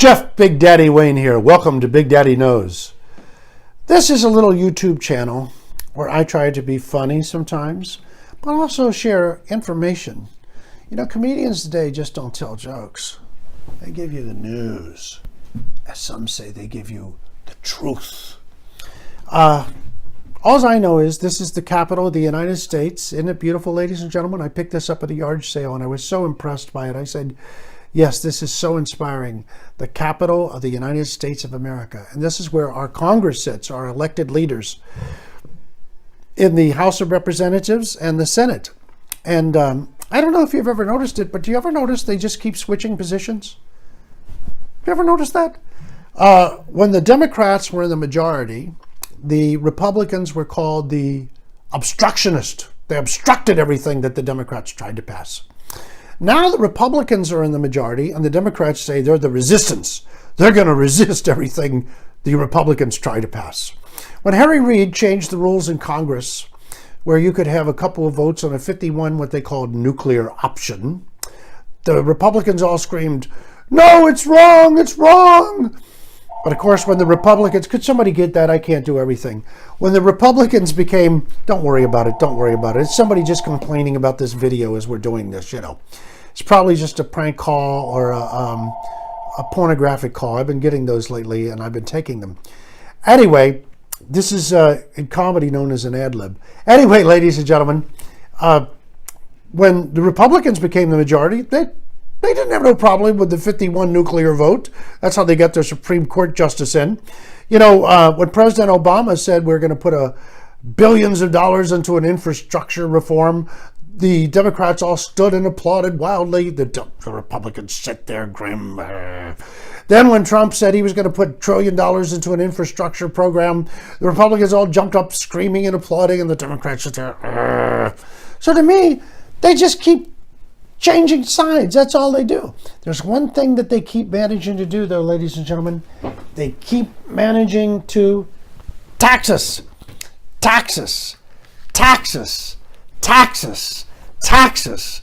Jeff Big Daddy Wayne here. Welcome to Big Daddy Knows. This is a little YouTube channel where I try to be funny sometimes, but also share information. You know, comedians today just don't tell jokes. They give you the news. As some say, they give you the truth. All I know is this is the capital of the United States. Isn't it beautiful, ladies and gentlemen? I picked this up at a yard sale and I was so impressed by it. I said, yes, this is so inspiring. The capital of the United States of America. And this is where our Congress sits, our elected leaders in the House of Representatives and the Senate. And I don't know if you've ever noticed it, but do you ever notice they just keep switching positions? You ever notice that? When the Democrats were in the majority, the Republicans were called the obstructionist. They obstructed everything that the Democrats tried to pass. Now the Republicans are in the majority and the Democrats say they're the resistance. They're going to resist everything the Republicans try to pass. When Harry Reid changed the rules in Congress, where you could have a couple of votes on a 51, what they called nuclear option, the Republicans all screamed, "No, it's wrong, it's wrong." But of course, when the Republicans, could somebody get that? I can't do everything. When the Republicans became, don't worry about it, don't worry about it. It's somebody just complaining about this video as we're doing this, you know. It's probably just a prank call or a pornographic call. I've been getting those lately and I've been taking them. Anyway, this is in comedy known as an ad lib. Anyway, ladies and gentlemen, when the Republicans became the majority, they didn't have no problem with the 51 nuclear vote. That's how they got their Supreme Court justice in. You know, when President Obama said we're going to put billions of dollars into an infrastructure reform, the Democrats all stood and applauded wildly. The Republicans sat there grim. Then when Trump said he was going to put $1 trillion into an infrastructure program, the Republicans all jumped up screaming and applauding, and the Democrats sat there. So to me, they just keep changing sides. That's all they do. There's one thing that they keep managing to do, though, ladies and gentlemen. They keep managing to tax us. Taxes. Taxes. Taxes. Taxes.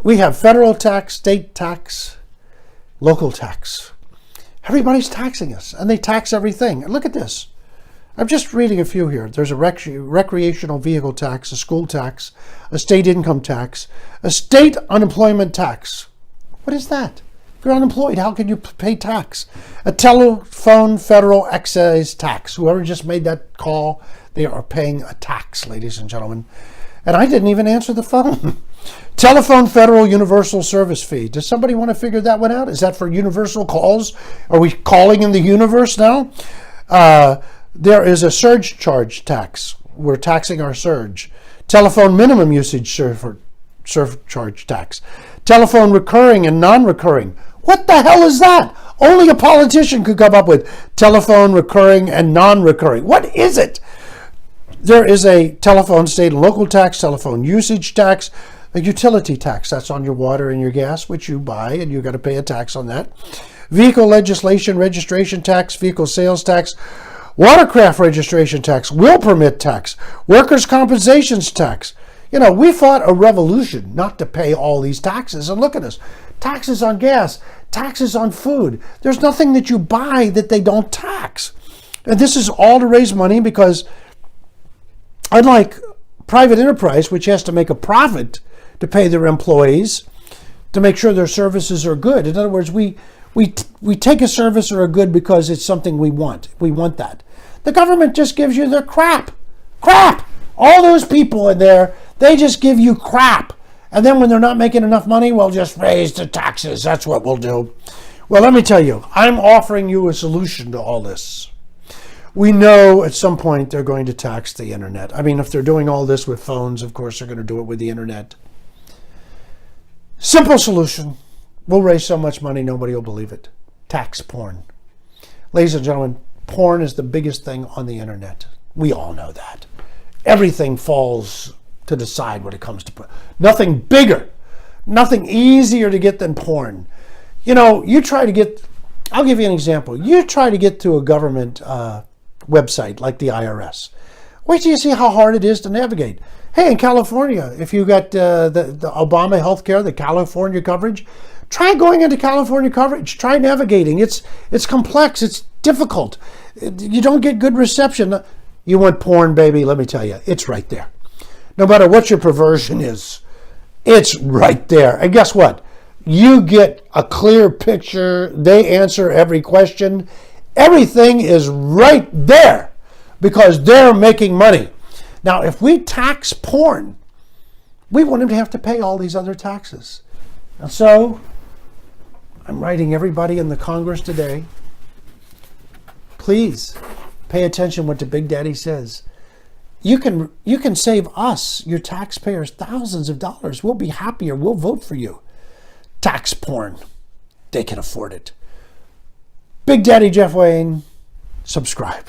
We have federal tax, state tax, local tax. Everybody's taxing us, and they tax everything. And look at this. I'm just reading a few here. There's a recreational vehicle tax, a school tax, a state income tax, a state unemployment tax. What is that? If you're unemployed, how can you pay tax? A telephone federal excise tax. Whoever just made that call, they are paying a tax, ladies and gentlemen. And I didn't even answer the phone. Telephone federal universal service fee. Does somebody want to figure that one out? Is that for universal calls? Are we calling in the universe now? There is a surge charge tax. We're taxing our surge. Telephone minimum usage surcharge tax. Telephone recurring and non-recurring. What the hell is that? Only a politician could come up with telephone recurring and non-recurring. What is it? There is a telephone state and local tax, telephone usage tax, a utility tax. That's on your water and your gas, which you buy, and you've got to pay a tax on that. Vehicle legislation registration tax, vehicle sales tax, watercraft registration tax, will permit tax, workers' compensations tax. You know, we fought a revolution not to pay all these taxes. And look at us. Taxes on gas, taxes on food. There's nothing that you buy that they don't tax. And this is all to raise money because unlike private enterprise, which has to make a profit to pay their employees to make sure their services are good. In other words, we take a service or a good because it's something we want. We want that. The government just gives you their crap. Crap! All those people in there, they just give you crap. And then when they're not making enough money, we'll just raise the taxes. That's what we'll do. Well, let me tell you, I'm offering you a solution to all this. We know at some point they're going to tax the internet. I mean, if they're doing all this with phones, of course they're going to do it with the internet. Simple solution. We'll raise so much money, nobody will believe it. Tax porn. Ladies and gentlemen, porn is the biggest thing on the internet. We all know that. Everything falls to the side when it comes to porn. Nothing bigger, nothing easier to get than porn. You know, you try to get, I'll give you an example. You try to get to a government website like the IRS. Wait till you see how hard it is to navigate. Hey, in California, if you got the Obama health care, the California coverage, Try going into California coverage. Try navigating. It's complex. It's difficult. You don't get good reception. You want porn, baby, let me tell you, it's right there. No matter what your perversion is, it's right there. And guess what? You get a clear picture. They answer every question. Everything is right there because they're making money. Now, if we tax porn, we wouldn't have to pay all these other taxes. And so, I'm writing everybody in the Congress today, please pay attention what the Big Daddy says. You can save us, your taxpayers, thousands of dollars. We'll be happier. We'll vote for you. Tax porn. They can afford it. Big Daddy Jeff Wayne, subscribe.